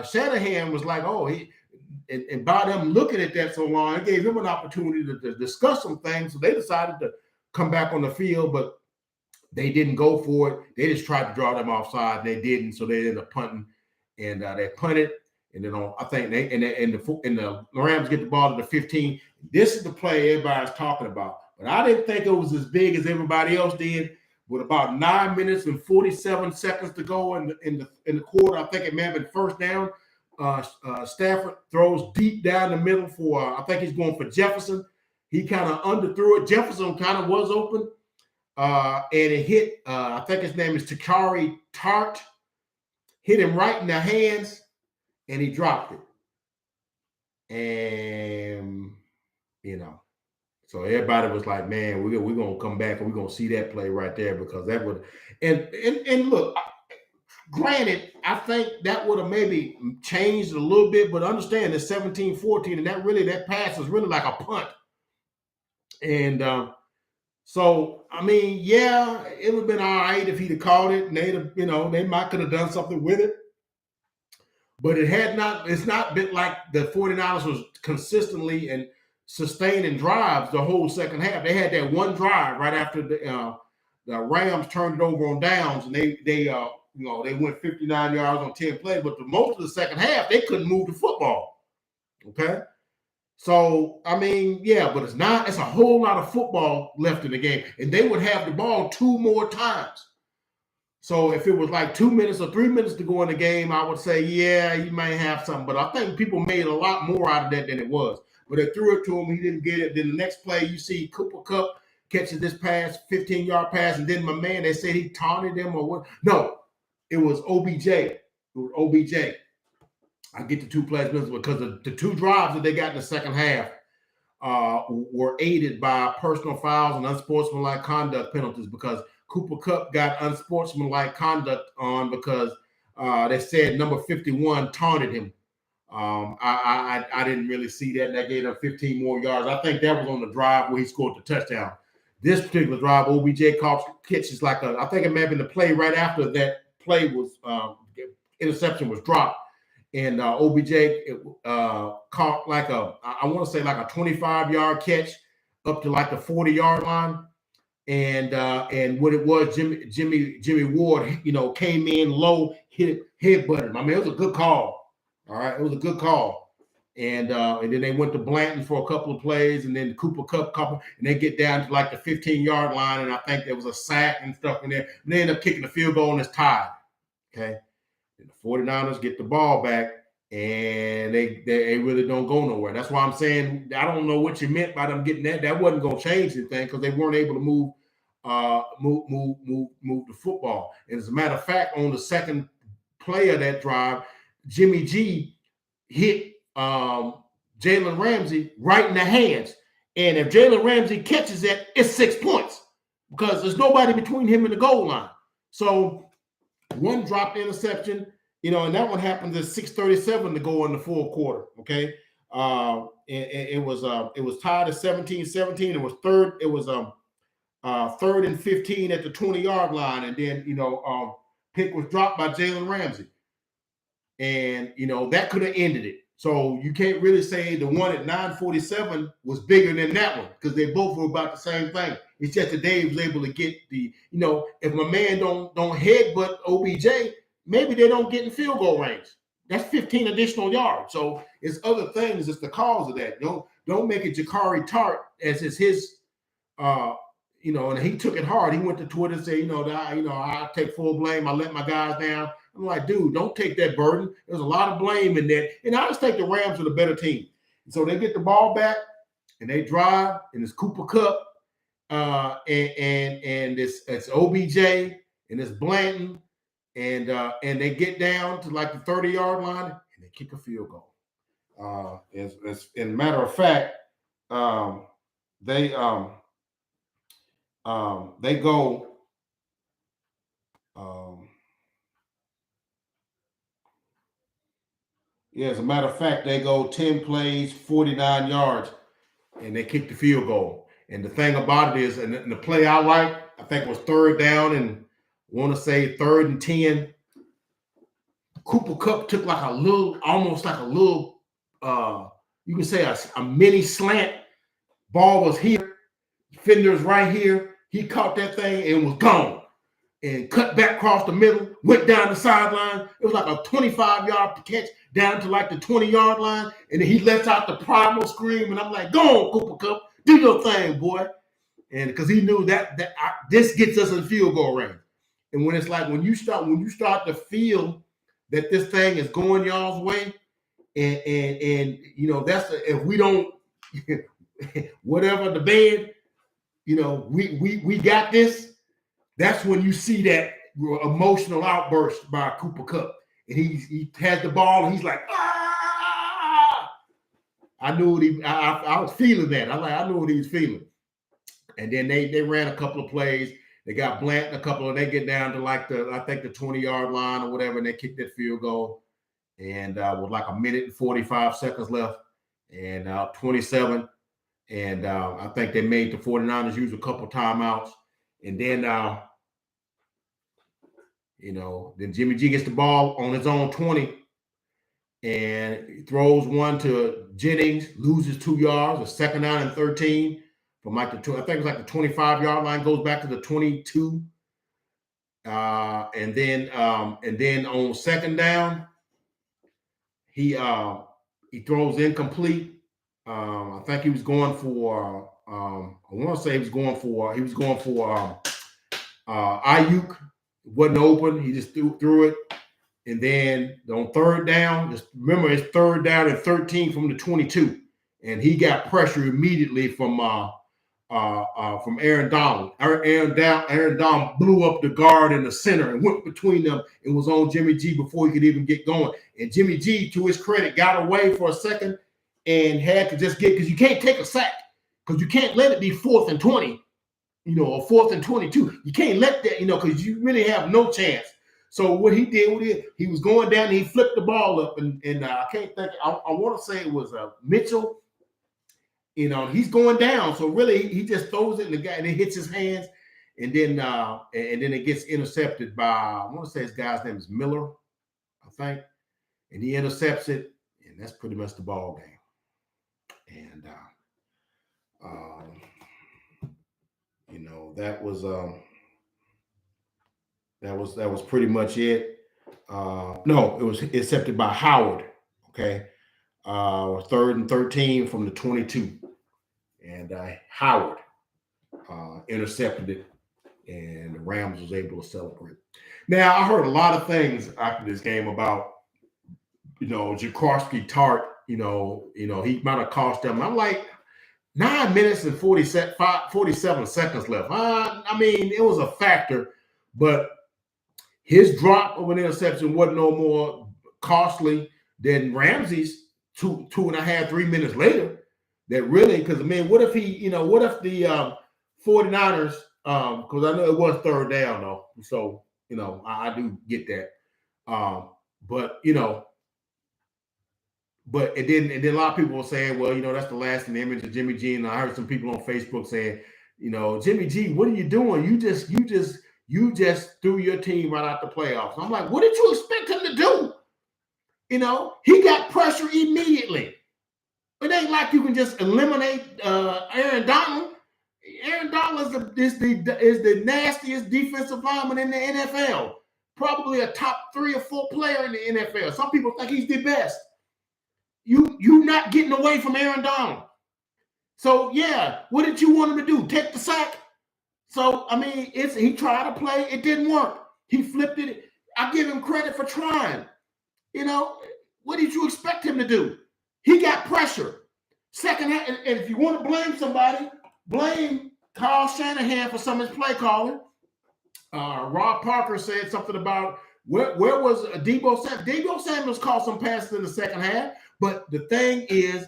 Shanahan was like, and by them looking at that so long, it gave him an opportunity to discuss some things. So they decided to come back on the field, but they didn't go for it. They just tried to draw them offside. They didn't, so they ended up punting, and they punted. And then the Rams get the ball to the 15. This is the play everybody's talking about, but I didn't think it was as big as everybody else did. With about 9 minutes and 47 seconds to go in the quarter, I think it may have been first down. Stafford throws deep down the middle for I think he's going for Jefferson. He kind of underthrew it. Jefferson kind of was open, and it hit. I think his name is Takari Tart. Hit him right in the hands, and he dropped it. And So everybody was like, man, we're going to come back and we're going to see that play right there because that would – and look, granted, I think that would have maybe changed a little bit, but understand it's 17-14, and that pass was really like a punt. And so, it would have been all right if he'd have called it and they'd have, they might could have done something with it. But it's not been like the 49ers was consistently and sustaining drives the whole second half. They had that one drive right after the Rams turned it over on downs, and they went 59 yards on 10 plays. But most of the second half, they couldn't move the football. Okay, so but it's a whole lot of football left in the game, and they would have the ball 2 more times. So if it was like 2 minutes or 3 minutes to go in the game, I would say, yeah, you may have something. But I think people made a lot more out of that than it was. But they threw it to him. He didn't get it. Then the next play, you see Cooper Kupp catches this pass, 15-yard pass. And then my man, they said he taunted him or what? No, it was OBJ. I get the 2 plays because the 2 drives that they got in the second half were aided by personal fouls and unsportsmanlike conduct penalties because Cooper Kupp got unsportsmanlike conduct on because they said number 51 taunted him. I didn't really see that, and that gave him 15 more yards. I think that was on the drive where he scored the touchdown. This particular drive, OBJ catches I think it may have been the play right after that play was interception was dropped, and OBJ caught like I want to say like a 25-yard catch up to like the 40-yard line. And what it was, Jimmy Ward, came in low, headbutted him. I mean, it was a good call. All right, it was a good call. And then they went to Blanton for a couple of plays, and then Cooper Kupp couple, and they get down to like the 15-yard line, and I think there was a sack and stuff in there. And they end up kicking the field goal, and it's tied. Okay, and the 49ers get the ball back, and they really don't go nowhere. That's why I'm saying I don't know what you meant by them getting that. That wasn't going to change anything because they weren't able to move the football. And as a matter of fact, on the second play of that drive, Jimmy G hit Jalen Ramsey right in the hands. And if Jalen Ramsey catches that, it's 6 points because there's nobody between him and the goal line. So one dropped interception, and that one happened at 6:37 to go in the fourth quarter. Okay. It was tied at 17-17. It was third. It was 3rd and 15 at the 20-yard line, and then pick was dropped by Jalen Ramsey, and that could have ended it. So you can't really say the one at 9:47 was bigger than that one because they both were about the same thing. It's just that Dave was able to get the if my man don't headbutt OBJ, maybe they don't get in field goal range. That's 15 additional yards. So it's other things. It's the cause of that. Don't make it Jakari Tart as is his. And he took it hard. He went to Twitter and said, I take full blame. I let my guys down. I'm like, dude, don't take that burden. There's a lot of blame in that. And I just think the Rams are the better team. And so they get the ball back and they drive, and it's Cooper Kupp, and it's OBJ and it's Blanton, and they get down to like the 30-yard line and they kick a field goal. As a matter of fact, they go. As a matter of fact, they go 10 plays, 49 yards, and they kick the field goal. And the thing about it is, and the play I like, I think it was 3rd down and I want to say 3rd and 10. Cooper Kupp took like almost like a little, you can say a mini slant. Ball was here, fender's right here. He caught that thing and was gone. And cut back across the middle, went down the sideline. It was like a 25-yard catch down to like the 20-yard line. And then he lets out the primal scream. And I'm like, go on, Cooper Kupp. Do your thing, boy. And because he knew this gets us in field goal range. And when it's like when you start to feel that this thing is going y'all's way, and that's if we don't whatever the bed, we got this. That's when you see that emotional outburst by Cooper Kupp. And he has the ball and he's like, ah! I knew what I was feeling that. I knew what he was feeling. And then they ran a couple of plays. They got Blanton a couple, and they get down to like the 20-yard line or whatever, and they kicked that field goal. And with like a minute and 45 seconds left, and 27. And I think they made the 49ers use a couple timeouts. And then, then Jimmy G gets the ball on his own 20 and he throws one to Jennings, loses 2 yards, a 2nd down and 13 from like I think it was like the 25-yard line, goes back to the 22. And then on 2nd down, he throws incomplete. I think he was going for I want to say he was going for Ayuk. It wasn't open. He just threw it. And then on 3rd down, just remember it's 3rd down and 13 from the 22. And he got pressure immediately from Aaron Donald. Aaron Donald blew up the guard in the center and went between them and was on Jimmy G before he could even get going. And Jimmy G, to his credit, got away for a second and had to just get, because you can't take a sack, because you can't let it be 4th and 20, or 4th and 22. You can't let that, because you really have no chance. So what he did with it, he was going down and he flipped the ball up, and I can't think, I want to say it was Mitchell. He's going down. So really he just throws it in the guy and it hits his hands. And then it gets intercepted by, I want to say his guy's name is Miller, I think. and he intercepts it, and that's pretty much the ball game. And you know, that was pretty much it. No, it was intercepted by Howard. Okay, 3rd and 13 from the 22, and Howard intercepted it, and the Rams was able to celebrate. Now, I heard a lot of things after this game about, you know, Jaquiski Tart. He might have cost them. I'm like, 9 minutes and 47 seconds left. I mean, it was a factor, but his drop of an interception wasn't no more costly than Ramsey's 2.5, 3 minutes later. That really, because I mean, what if the 49ers, because I know it was 3rd down though, so I do get that. But but it didn't. And then a lot of people were saying, well, that's the lasting image of Jimmy G. And I heard some people on Facebook saying, Jimmy G, what are you doing? You just threw your team right out the playoffs. I'm like, what did you expect him to do? He got pressure immediately. It ain't like you can just eliminate Aaron Donald. Aaron Donald is the nastiest defensive lineman in the NFL. Probably a top 3 or 4 player in the NFL. Some people think he's the best. You not getting away from Aaron Donald. So yeah, what did you want him to do? Take the sack? So I mean, he tried to play, it didn't work. He flipped it. I give him credit for trying. What did you expect him to do? He got pressure. Second half, and if you want to blame somebody, blame Kyle Shanahan for some of his play calling. Rob Parker said something about where was Deebo Samuel? Deebo Samuel's caught some passes in the second half, but the thing is,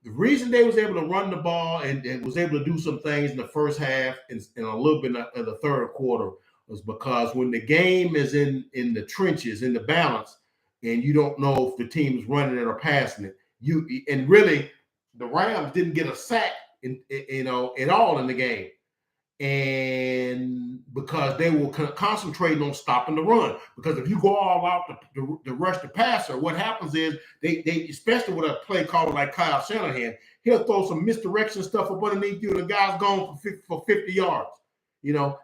the reason they was able to run the ball and was able to do some things in the first half and a little bit in the third quarter was because when the game is in the trenches, in the balance, and you don't know if the team is running it or passing it, and really the Rams didn't get a sack at all in the game. And because they were concentrating on stopping the run, because if you go all out to rush the passer, what happens is they especially with a play caller like Kyle Shanahan, he'll throw some misdirection stuff up underneath you, and the guy's gone for 50 yards.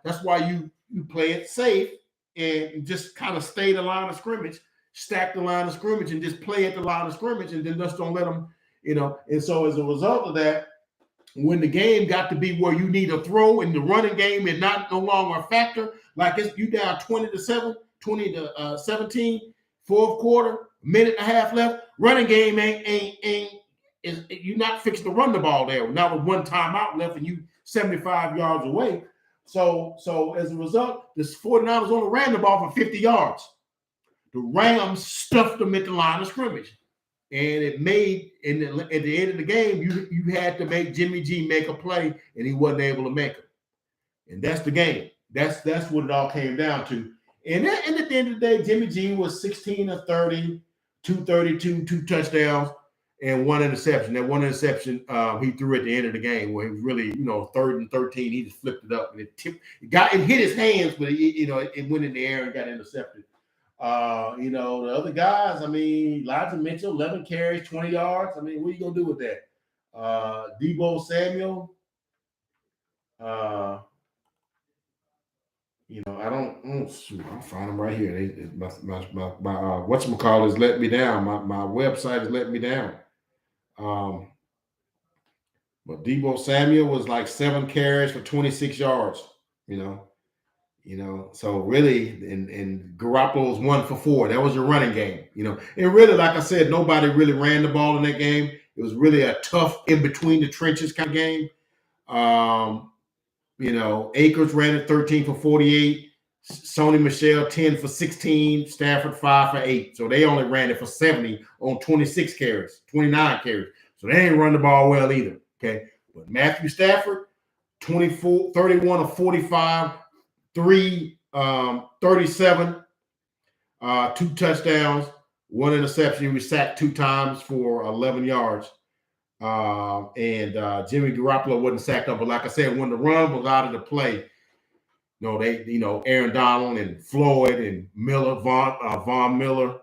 That's why you play it safe and just kind of stay the line of scrimmage, stack the line of scrimmage, and just play at the line of scrimmage, and then just don't let them, And so as a result of that, when the game got to be where you need a throw and the running game is no longer a factor, like you down 20-7, 20-17, fourth quarter, minute and a half left, running game you're not fixing to run the ball there. Now with one timeout left and you 75 yards away. So as a result, the 49ers only ran the ball for 50 yards. The Rams stuffed them at the line of scrimmage. And it made at the end of the game, you had to make Jimmy G make a play, and he wasn't able to make it. And that's the game. That's what it all came down to. And at the end of the day, Jimmy G was 16 of 30, 232, 2 touchdowns, and 1 interception. That 1 interception he threw at the end of the game, where he was really, 3rd and 13, he just flipped it up and it hit his hands, but it went in the air and got intercepted. The other guys, I mean, Elijah Mitchell, 11 carries, 20 yards. I mean, what are you going to do with that? Deebo Samuel, I don't shoot, I'll find them right here. My whatchamacallit has let me down. My website has let me down. But Deebo Samuel was like 7 carries for 26 yards, so really, and Garoppolo was 1 for 4. That was your running game, And really, like I said, nobody really ran the ball in that game. It was really a tough in between the trenches kind of game. Akers ran it 13 for 48. Sony Michel 10 for 16. Stafford 5 for 8. So they only ran it for 70 on 26 carries, 29 carries. So they ain't run the ball well either. Okay, but Matthew Stafford 31 of 45. 37, 2 touchdowns, 1 interception. He was sacked 2 times for 11 yards. And Jimmy Garoppolo wasn't sacked up. But like I said, when the run was out of the play, Aaron Donald and Floyd and Miller, Von Miller,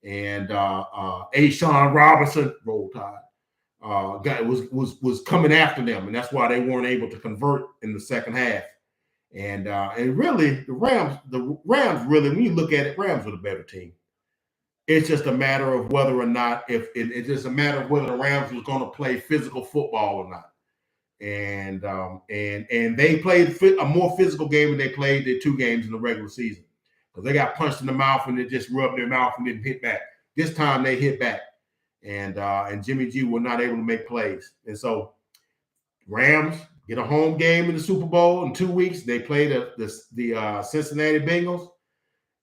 and Ashawn Robinson, Roll Tide, guy was coming after them, and that's why they weren't able to convert in the second half. And really, the Rams really, when you look at it, Rams were the better team. It's just a matter of whether or not it's just a matter of whether the Rams was going to play physical football or not. And they played a more physical game than they played the 2 games in the regular season, because they got punched in the mouth and it just rubbed their mouth and didn't hit back. This time they hit back, and Jimmy G were not able to make plays. And so Rams get a home game in the Super Bowl in 2 weeks. They play the Cincinnati Bengals,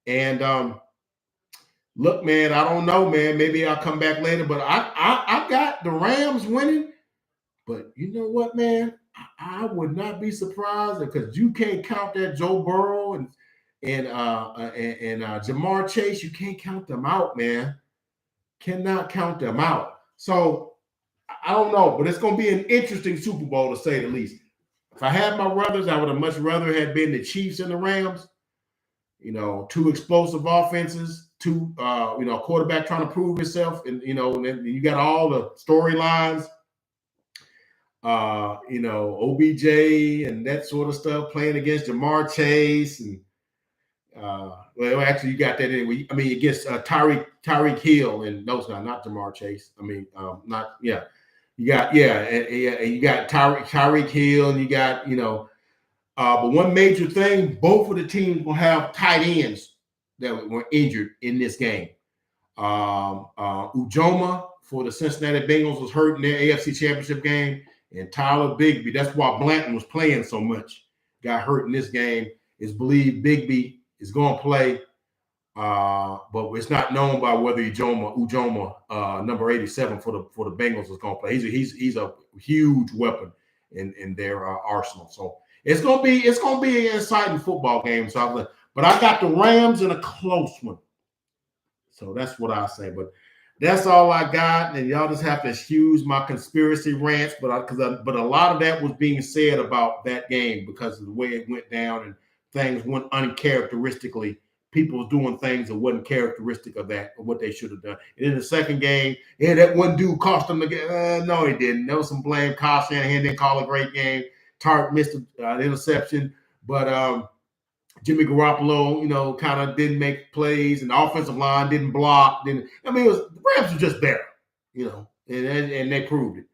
and look, man, I don't know, man. Maybe I'll come back later, but I got the Rams winning. But you know what, man? I would not be surprised, because you can't count that Joe Burrow and Jamar Chase. You can't count them out, man. Cannot count them out. So I don't know, but it's going to be an interesting Super Bowl, to say the least. If I had my brothers, I would have much rather had been the Chiefs and the Rams. 2 explosive offenses, 2 quarterback trying to prove himself, and and then you got all the storylines. OBJ and that sort of stuff, playing against Jamar Chase, and well, actually, you got that anyway. I mean, against Tyreek Hill, and no, it's not Jamar Chase. I mean, not yeah. You got and you got Tyreek Hill, and you got but one major thing: both of the teams will have tight ends that were injured in this game. Ujoma for the Cincinnati Bengals was hurt in their AFC Championship game. And Tyler Bigbie, that's why Blanton was playing so much, got hurt in this game. It's believed Bigbie is going to play, but it's not known by whether Ujoma, number 87 for the Bengals, is going to play. He's a huge weapon in their arsenal. So it's going to be an exciting football game. But I got the Rams in a close one. So that's what I say. But that's all I got, and y'all just have to excuse my conspiracy rants. But a lot of that was being said about that game because of the way it went down, and things went uncharacteristically. People was doing things that wasn't characteristic of what they should have done. And in the second game, that one dude cost them the game. No, he didn't. There was some blame. Kyle Shanahan didn't call a great game. Tartt missed an interception, but Jimmy Garoppolo, kind of didn't make plays, and the offensive line didn't block. The Rams were just better, and they proved it.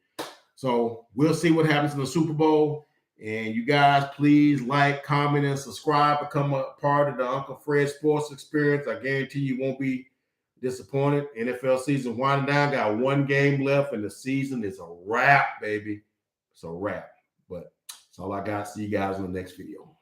So we'll see what happens in the Super Bowl. And you guys, please like, comment, and subscribe. Become a part of the Uncle Fred Sports Experience. I guarantee you won't be disappointed. NFL season winding down. Got 1 game left, and the season is a wrap, baby. It's a wrap. But that's all I got. See you guys in the next video.